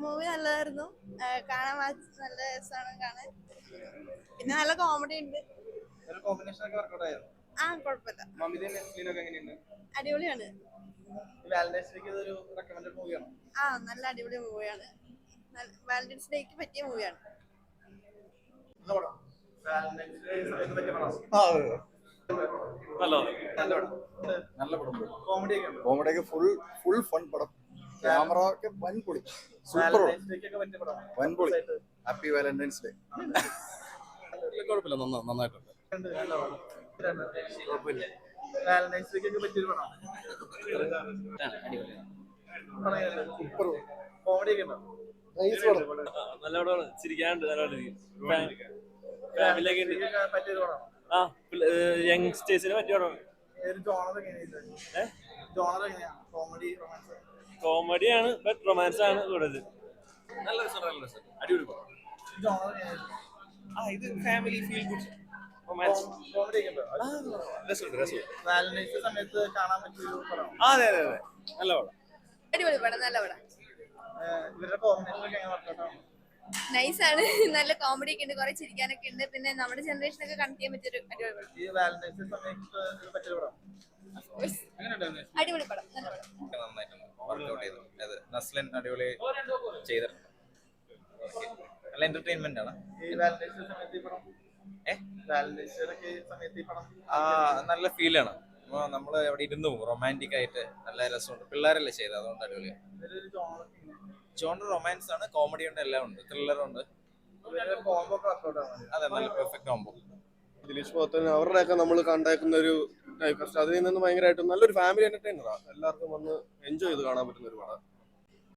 Movie നല്ലതായിരുന്നു. കാണാൻ നല്ല രസമാണ് കാണാൻ. പിന്നെ നല്ല കോമഡി ഉണ്ട്. ആ കുഴപ്പമില്ല, അടിപൊളിയാണ്. ആ നല്ല അടിപൊളി മൂവിയാണ്. വാലന്റൈൻസ് ഡേക്ക് പറ്റിയ മൂവിയാണ്. നല്ല പടം. കോമഡിയൊക്കെ ഫുൾ ഫൺ പടം. ക്യാമറ ഒക്കെ വൻപൊളി, സൂപ്പർ വൻപൊളി. Happy Valentine's day. കുഴപ്പമില്ല, നന്നായിട്ടുണ്ട്. നല്ല പടമാണ്, ചിരിക്കാനുണ്ട്, ആ യങ്സ്റ്റേഴ്സിന് പറ്റിയ പടമാണ്. കോമഡിയാണ്, ബട്ട് റൊമാൻസ് ആണ് കൂടുതൽ. നല്ല രസം, അടിപൊളി പടം. ഇത് ഫാമിലി ഫീൽ ഗുഡ് റൊമാൻസ്. അതെ അതെ അതെ, നല്ല പടം. അടിപൊളി പടം, നല്ല പടം. നൈസ് ആണ്, നല്ല കോമഡി ഒക്കെ ഉണ്ട്, കുറെ ചിരിക്കാനൊക്കെ ഉണ്ട്. പിന്നെ നമ്മുടെ ജനറേഷനൊക്കെ കണക്ട് ചെയ്യാൻ പറ്റിയൊരു അടിപൊളി പടം. നല്ല പടം. വർക്ക്ഔട്ട് ചെയ്തു. നസ്ലിൻ അടിപൊളി ചെയ്തിട്ടുണ്ട്. നല്ല എന്റർടൈൻമെന്റ് ആണ്. നല്ല ഫീലാണ്. നമ്മള് എവിടെ ഇരുന്നു റൊമാൻറ്റിക് ആയിട്ട് നല്ല രസമുണ്ട്. പിള്ളേരല്ലേ ചെയ്തത്, അതുകൊണ്ട് അടിപൊളിയാണ്. ജോണർ റൊമാൻസ് ആണ്, കോമഡി ഉണ്ട്, എല്ലാം ഉണ്ട്, ത്രില്ലർ ഉണ്ട്. അതെ, നല്ല പെർഫെക്റ്റ് കോംബോ. ദിലീഷ് പോത്തൻ അവരുടെയൊക്കെ നമ്മൾ കണ്ടേക്കുന്ന ഒരു ടൈപ്പ് അതിൽ നിന്ന് ഭയങ്കരമായിട്ട് നല്ലൊരു ഫാമിലി എന്റർടൈനറാണ്. എല്ലാവർക്കും വന്ന് എൻജോയ് ചെയ്ത് കാണാൻ പറ്റുന്ന ഒരു പടം.